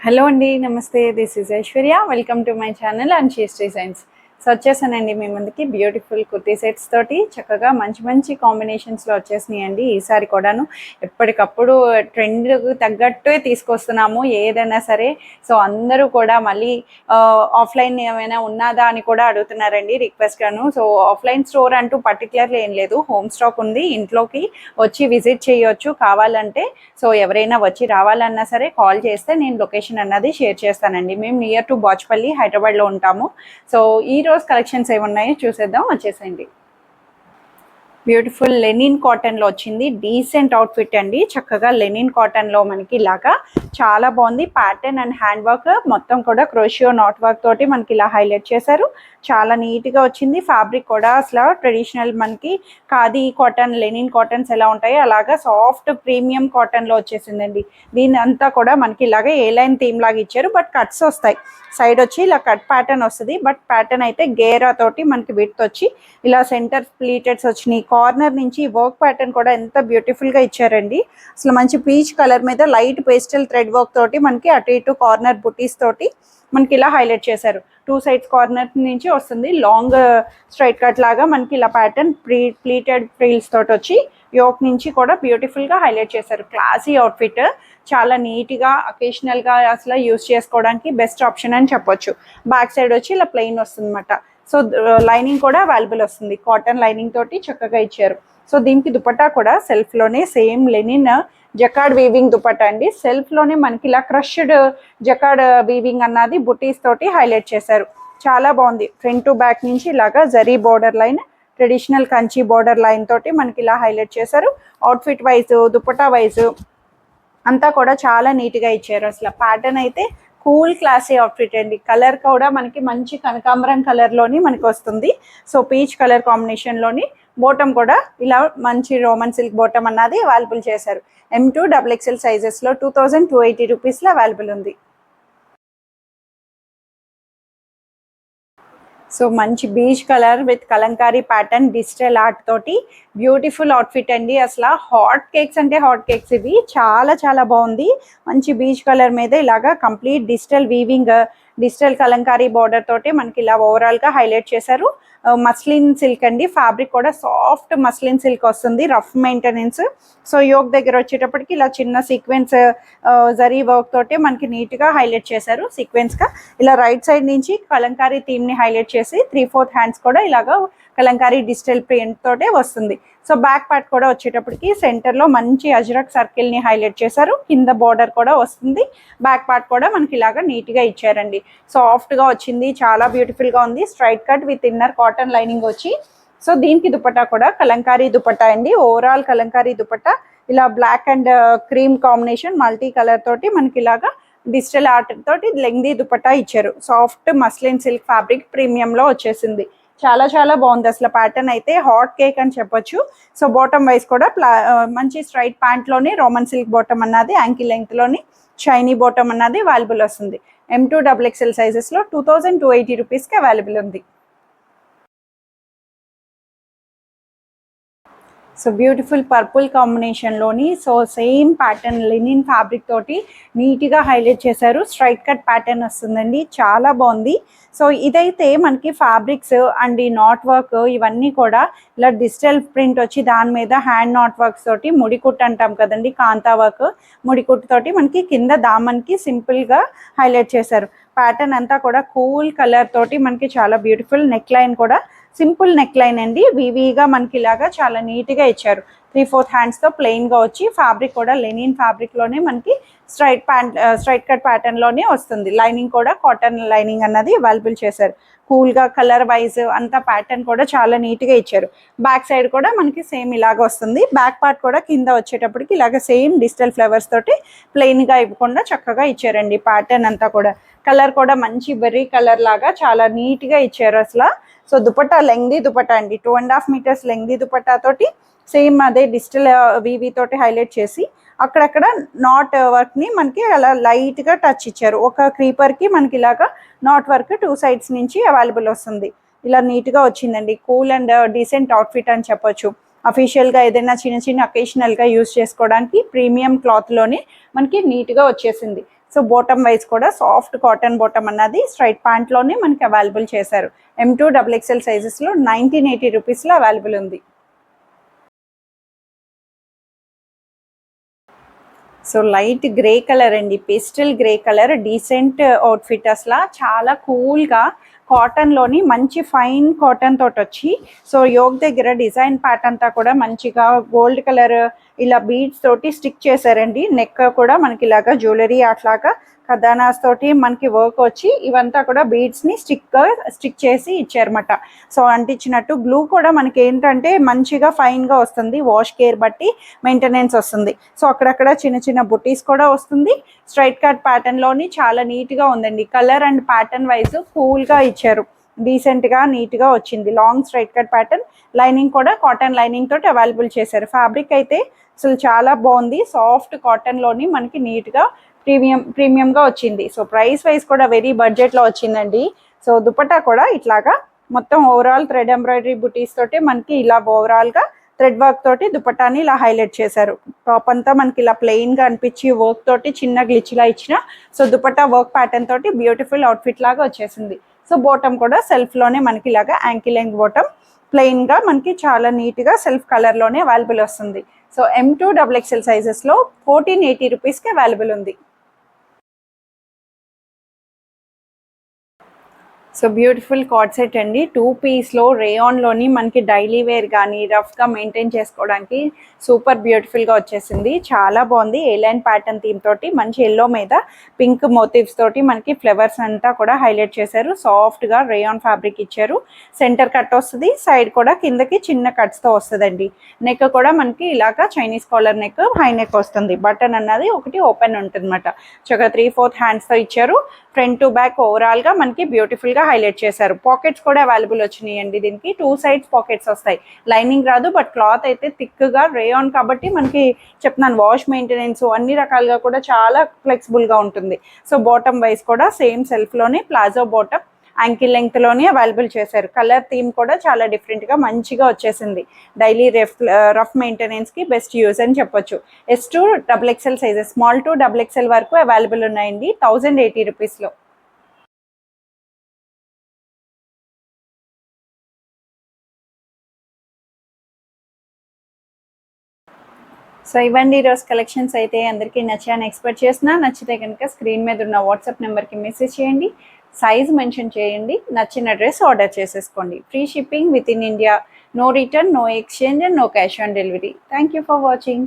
Hello అండి, నమస్తే. This is Aishwarya. Welcome to my channel and she's designs. So వచ్చేసానండి మీ ముందుకి బ్యూటిఫుల్ కుర్తీ సెట్స్ తోటి. చక్కగా మంచి మంచి కాంబినేషన్స్లో వచ్చేసినాయండి. ఈసారి కూడాను ఎప్పటికప్పుడు ట్రెండ్ తగ్గట్టే తీసుకొస్తున్నాము ఏదైనా సరే. సో అందరూ కూడా మళ్ళీ ఆఫ్లైన్ ఏమైనా ఉన్నదా అని కూడా అడుగుతున్నారండి రిక్వెస్ట్గాను. సో ఆఫ్లైన్ స్టోర్ అంటూ పర్టికులర్లీ ఏం లేదు, హోమ్ స్టాక్ ఉంది. ఇంట్లోకి వచ్చి విజిట్ చేయొచ్చు కావాలంటే. సో ఎవరైనా వచ్చి రావాలన్నా సరే కాల్ చేస్తే నేను లొకేషన్ అన్నది షేర్ చేస్తానండి. మేము నియర్ టు బాచ్పల్లి, హైదరాబాద్లో ఉంటాము. సో ఈరోజు కలెక్షన్స్ ఏమున్నాయో చూసేద్దాం, వచ్చేసేయండి. బ్యూటిఫుల్ లెనిన్ కాటన్లో వచ్చింది. డీసెంట్ అవుట్ఫిట్ అండి. చక్కగా లెనిన్ కాటన్లో మనకి ఇలాగా చాలా బాగుంది. ప్యాటర్న్ అండ్ హ్యాండ్ వర్క్ మొత్తం కూడా క్రోషియో నాట్ వర్క్ తోటి మనకి ఇలా హైలైట్ చేశారు. చాలా నీట్గా వచ్చింది. ఫ్యాబ్రిక్ కూడా అసలు ట్రెడిషనల్ మనకి ఖాదీ కాటన్, లెనిన్ కాటన్స్ ఎలా ఉంటాయో అలాగా సాఫ్ట్ ప్రీమియం కాటన్లో వచ్చేసిందండి. దీని అంతా కూడా మనకి ఇలాగే ఏ లైన్ థీమ్ లాగా ఇచ్చారు, బట్ కట్స్ వస్తాయి. సైడ్ వచ్చి ఇలా కట్ ప్యాటర్న్ వస్తుంది, బట్ ప్యాటర్న్ అయితే గేరా తోటి మనకి విడ్త్ వచ్చి ఇలా సెంటర్ ప్లీటెడ్స్ వచ్చినాయి. కార్నర్ నుంచి వర్క్ ప్యాటర్న్ కూడా ఎంత బ్యూటిఫుల్గా ఇచ్చారండి. అసలు మంచి పీచ్ కలర్ మీద లైట్ పేస్టల్ థ్రెడ్ వర్క్ తోటి మనకి అటు ఇటు కార్నర్ బుటీస్ తోటి మనకి ఇలా హైలైట్ చేశారు. టూ సైడ్స్ కార్నర్ నుంచి వస్తుంది. లాంగ్ స్ట్రైట్ కట్ లాగా మనకి ఇలా ప్యాటర్న్ ప్లీటెడ్ ఫ్రిల్స్ తోటి వచ్చి యోక్ నుంచి కూడా బ్యూటిఫుల్గా హైలైట్ చేశారు. క్లాసీ అవుట్ఫిట్, చాలా నీట్గా అకేషనల్గా అసలు యూస్ చేసుకోవడానికి బెస్ట్ ఆప్షన్ అని చెప్పొచ్చు. బ్యాక్ సైడ్ వచ్చి ఇలా ప్లెయిన్ వస్తుంది అనమాట. సో లైనింగ్ కూడా అవైలబుల్ వస్తుంది. కాటన్ లైనింగ్ తోటి చక్కగా ఇచ్చారు. సో దీనికి దుపట్టా కూడా సెల్ఫ్లోనే same linen jacquard weaving dupatta అండి. సెల్ఫ్లోనే మనకి ఇలా క్రష్డ్ జకార్డ్ వీవింగ్ అన్నది బుటీస్ తోటి హైలైట్ చేశారు. చాలా బాగుంది. ఫ్రంట్ టు బ్యాక్ నుంచి ఇలాగా zari border line, traditional Kanchi border line తోటి మనకి ఇలా హైలైట్ చేశారు. అవుట్ఫిట్ వైజ్, దుపట్టా వైజ్ అంతా కూడా చాలా నీట్గా ఇచ్చారు. అసలు ప్యాటర్న్ అయితే కూల్ క్లాసీ అవుట్ఫిట్ అండి. కలర్ కూడా మనకి మంచి కనకాంబరం కలర్లోని మనకి వస్తుంది. సో పీచ్ కలర్ కాంబినేషన్లోని బోటమ్ కూడా ఇలా మంచి రోమన్ సిల్క్ బోటమ్ అన్నది అవైలబుల్ చేశారు. M2 XXL సైజెస్లో 2280 రూపీస్లో అవైలబుల్ ఉంది. సో మంచి beach colour with Kalamkari pattern digital art తోటి బ్యూటిఫుల్ అవుట్ఫిట్ అండి. అసలు హాట్ కేక్స్ అంటే హాట్ కేక్స్ ఇవి. చాలా చాలా బాగుంది. మంచి బీచ్ కలర్ మీద ఇలాగా complete digital weaving, digital Kalamkari border తోటి మనకి ఇలా ఓవరాల్గా హైలైట్ చేశారు. మస్లిన్ సిల్క్ అండి. ఫ్యాబ్రిక్ కూడా సాఫ్ట్ మస్లిన్ సిల్క్ వస్తుంది, రఫ్ మెయింటెనెన్స్. సో యోక్ దగ్గర వచ్చేటప్పటికి ఇలా చిన్న సీక్వెన్స్ జరీ వర్క్ తోటి మనకి నీట్గా హైలైట్ చేశారు. సీక్వెన్స్గా ఇలా రైట్ సైడ్ నుంచి కలంకారీ థీమ్ని హైలైట్ చేసి 3/4 హ్యాండ్స్ కూడా ఇలాగా కలంకారీ డిజిటల్ ప్రింట్ తోటే వస్తుంది. సో బ్యాక్ పార్ట్ కూడా వచ్చేటప్పటికి సెంటర్లో మంచి అజ్రక్ సర్కిల్ని హైలైట్ చేశారు. కింద బార్డర్ కూడా వస్తుంది. బ్యాక్ పార్ట్ కూడా మనకి ఇలాగా నీట్గా ఇచ్చారండి. సాఫ్ట్గా వచ్చింది, చాలా బ్యూటిఫుల్గా ఉంది. Straight cut with inner cotton lining వచ్చి. సో దీనికి దుపట్టా కూడా కలంకారీ దుపట్టా అండి. ఓవరాల్ కలంకారీ దుపట్టా ఇలా black and cream combination multi colour తోటి మనకి ఇలాగా డిజిటల్ ఆర్ట్ తోటి లెంగ్దీ దుపట్టా ఇచ్చారు. సాఫ్ట్ మస్లిన్ సిల్క్ ఫ్యాబ్రిక్ ప్రీమియంలో వచ్చేసింది. చాలా చాలా బాగుంది. అసలు ప్యాటర్న్ అయితే హాట్ కేక్ అని చెప్పొచ్చు. సో బాటమ్ వైజ్ కూడా మంచి స్ట్రైట్ ప్యాంట్లోని రోమన్ సిల్క్ బాటమ్ అన్నది యాంకిల్ లెంగ్త్లోని షైనీ బాటమ్ అన్నది అవైలబుల్ వస్తుంది. M2 XXL సైజెస్లో 2280 రూపీస్కి అవైలబుల్ ఉంది. సో బ్యూటిఫుల్ పర్పుల్ కాంబినేషన్లోని so same pattern linen fabric తోటి నీట్గా హైలైట్ చేశారు. స్ట్రైట్ కట్ ప్యాటర్న్ వస్తుందండి. చాలా బాగుంది. సో ఇదైతే మనకి ఫ్యాబ్రిక్స్ అండ్ ఈ నాట్ వర్క్ ఇవన్నీ కూడా ఇలా డిజిటల్ ప్రింట్ వచ్చి దాని మీద హ్యాండ్ నాట్ వర్క్స్ తోటి ముడికుట్టు అంటాం కదండి, కాంతా వర్క్ ముడికుట్టు తోటి మనకి కింద దామన్కి సింపుల్గా హైలైట్ చేశారు. ప్యాటర్న్ అంతా కూడా కూల్ కలర్ తోటి మనకి చాలా బ్యూటిఫుల్. నెక్ లైన్ కూడా సింపుల్ నెక్ లైన్ అండి. వీవీగా మనకి ఇలాగా చాలా నీట్గా ఇచ్చారు. 3/4 హ్యాండ్స్తో ప్లెయిన్గా వచ్చి ఫ్యాబ్రిక్ కూడా లెనిన్ ఫ్యాబ్రిక్లోనే మనకి స్ట్రైట్ కట్ ప్యాటర్న్లోనే వస్తుంది. లైనింగ్ కూడా కాటన్ లైనింగ్ అన్నది అవైలబుల్ చేశారు. కూల్గా కలర్ వైజ్ అంతా ప్యాటర్న్ కూడా చాలా నీట్గా ఇచ్చారు. బ్యాక్ సైడ్ కూడా మనకి సేమ్ ఇలాగ వస్తుంది. బ్యాక్ పార్ట్ కూడా కింద వచ్చేటప్పటికి ఇలాగ సేమ్ డిజిటల్ ఫ్లవర్స్ తోటి ప్లెయిన్గా ఇవ్వకుండా చక్కగా ఇచ్చారండి. ప్యాటర్న్ అంతా కూడా కలర్ కూడా మంచి బెర్రీ కలర్ లాగా చాలా నీట్గా ఇచ్చారు అసలు. సో దుపట్టా లెంగ్దీ దుపట్టా అండి. 2.5 మీటర్స్ లెంగ్దీ దుపట్టా తోటి సేమ్ అదే డిజిటల్ వీవీ తోటి హైలైట్ చేసి అక్కడక్కడ నాట్ వర్క్ని మనకి అలా లైట్గా టచ్ ఇచ్చారు. ఒక క్రీపర్కి మనకి ఇలాగా నాట్ వర్క్ 2 సైడ్స్ నుంచి అవైలబుల్ వస్తుంది. ఇలా నీట్గా వచ్చిందండి. కూల్ అండ్ డీసెంట్ అవుట్ఫిట్ అని చెప్పొచ్చు. అఫీషియల్గా ఏదైనా చిన్న చిన్న అకేషనల్గా యూస్ చేసుకోవడానికి ప్రీమియం క్లాత్లోనే మనకి నీట్గా వచ్చేసింది. సో బాటమ్ వైజ్ కూడా సాఫ్ట్ కాటన్ బాటమ్ అన్నది స్ట్రైట్ ప్యాంట్లోనే మనకి అవైలబుల్ చేశారు. M2 XXL సైజెస్లో 1980 రూపీస్లో అవైలబుల్ ఉంది. సో లైట్ గ్రే కలర్ అండి, pastel grey colour, decent outfit. అసలు చాలా కూల్గా కాటన్లోని మంచి ఫైన్ కాటన్ తోటి వచ్చి, సో యోగ్ దగ్గర డిజైన్ ప్యాటర్న్ అంతా కూడా మంచిగా గోల్డ్ కలర్ ఇలా బీడ్స్ తోటి స్టిక్ చేశారండి. నెక్ కూడా మనకి ఇలాగా జ్యువెలరీ అట్లాగా ఖదానాస్ తోటి మనకి వర్క్ వచ్చి ఇవంతా కూడా బీడ్స్ని స్టిక్ చేసి ఇచ్చారన్నమాట. సో అంటించినట్టు గ్లూ కూడా మనకి ఏంటంటే మంచిగా ఫైన్గా వస్తుంది, వాష్ కేర్ బట్టి మెయింటెనెన్స్ వస్తుంది. సో అక్కడక్కడ చిన్న చిన్న బుటీస్ కూడా వస్తుంది. స్ట్రైట్ కట్ ప్యాటర్న్లోని చాలా నీట్గా ఉందండి. కలర్ అండ్ ప్యాటర్న్ వైజ్ కూల్గా ఇచ్చారు, డీసెంట్గా నీట్గా వచ్చింది. Long straight cut pattern, lining కూడా కాటన్ లైనింగ్ తోటి అవైలబుల్ చేశారు. ఫ్యాబ్రిక్ అయితే అసలు చాలా బాగుంది, సాఫ్ట్ కాటన్లోని మనకి నీట్గా ప్రీమియంగా వచ్చింది. సో ప్రైస్ వైజ్ కూడా వెరీ బడ్జెట్లో వచ్చిందండి. సో దుపట్టా కూడా ఇట్లాగా మొత్తం ఓవరాల్ థ్రెడ్ ఎంబ్రాయిడరీ బుటీస్ తోటి మనకి ఇలా ఓవరాల్గా థ్రెడ్ వర్క్ తోటి దుపట్టాని ఇలా హైలైట్ చేశారు. టాప్ అంతా మనకి ఇలా ప్లెయిన్గా అనిపించి వర్క్ తోటి చిన్న గ్లిచ్లా ఇచ్చిన, సో దుపట్టా వర్క్ ప్యాటర్న్ తోటి బ్యూటిఫుల్ అవుట్ఫిట్ లాగా వచ్చేసింది. సో బాటమ్ కూడా సెల్ఫ్లోనే మనకి ఇలాగా యాంకిల్ లెంగ్త్ బాటమ్ ప్లెయిన్గా మనకి చాలా నీట్గా సెల్ఫ్ కలర్లోనే అవైలబుల్ వస్తుంది. సో M2 XXL సైజెస్లో 1480 రూపీస్కి అవైలబుల్ ఉంది. సో బ్యూటిఫుల్ కార్డ్ సెట్ అండి, 2 పీస్లో రేయాన్లోని మనకి డైలీ వేర్ కానీ రఫ్గా మెయింటైన్ చేసుకోవడానికి సూపర్ బ్యూటిఫుల్గా వచ్చేసింది. చాలా బాగుంది. ఏలైన్ ప్యాటర్న్ థీమ్ తోటి మంచి ఎల్లో మీద పింక్ మోటివ్స్ తోటి మనకి ఫ్లవర్స్ అంతా కూడా హైలైట్ చేశారు. సాఫ్ట్గా రేయాన్ ఫ్యాబ్రిక్ ఇచ్చారు. సెంటర్ కట్ వస్తుంది, సైడ్ కూడా కిందకి చిన్న కట్స్తో వస్తుందండి. నెక్ కూడా మనకి ఇలాగా Chinese collar neck, high neck వస్తుంది. బటన్ అన్నది ఒకటి ఓపెన్ ఉంటుంది అనమాట. చక్కగా 3/4 హ్యాండ్స్తో ఇచ్చారు. ఫ్రంట్ టు బ్యాక్ ఓవరాల్గా మనకి బ్యూటిఫుల్గా హైలైట్ చేశారు. పాకెట్స్ కూడా అవైలబుల్ వచ్చినాయండి. దీనికి 2 సైడ్స్ పాకెట్స్ వస్తాయి. లైనింగ్ రాదు, బట్ క్లాత్ అయితే థిక్గా రేయాన్ కాబట్టి మనకి చెప్తున్నాను వాష్ మెయింటెనెన్స్ అన్ని రకాలుగా కూడా చాలా ఫ్లెక్సిబుల్గా ఉంటుంది. సో బాటమ్ వైజ్ కూడా సేమ్ సెల్ఫ్లోనే ప్లాజో బాటమ్ యాంకిల్ లెంగ్త్లోనే అవైలబుల్ చేశారు. కలర్ థీమ్ కూడా చాలా డిఫరెంట్గా మంచిగా వచ్చేసింది. డైలీ రఫ్ మెయింటెనెన్స్కి బెస్ట్ యూజ్ అని చెప్పొచ్చు. S2 XXL సైజెస్, స్మాల్ టు XXL వరకు అవైలబుల్ ఉన్నాయండి 1080 రూపీస్లో. సో ఇవ్వండి ఈరోజు కలెక్షన్స్. అయితే అందరికీ నచ్చాయని ఎక్స్పెక్ట్ చేస్తున్నా. నచ్చితే కనుక స్క్రీన్ మీద ఉన్న వాట్సాప్ నెంబర్కి మెసేజ్ చేయండి, సైజ్ మెన్షన్ చేయండి, నచ్చిన డ్రెస్ ఆర్డర్ చేసేసుకోండి. Free shipping with in India, no return, no exchange and no cash on delivery. Thank you for watching.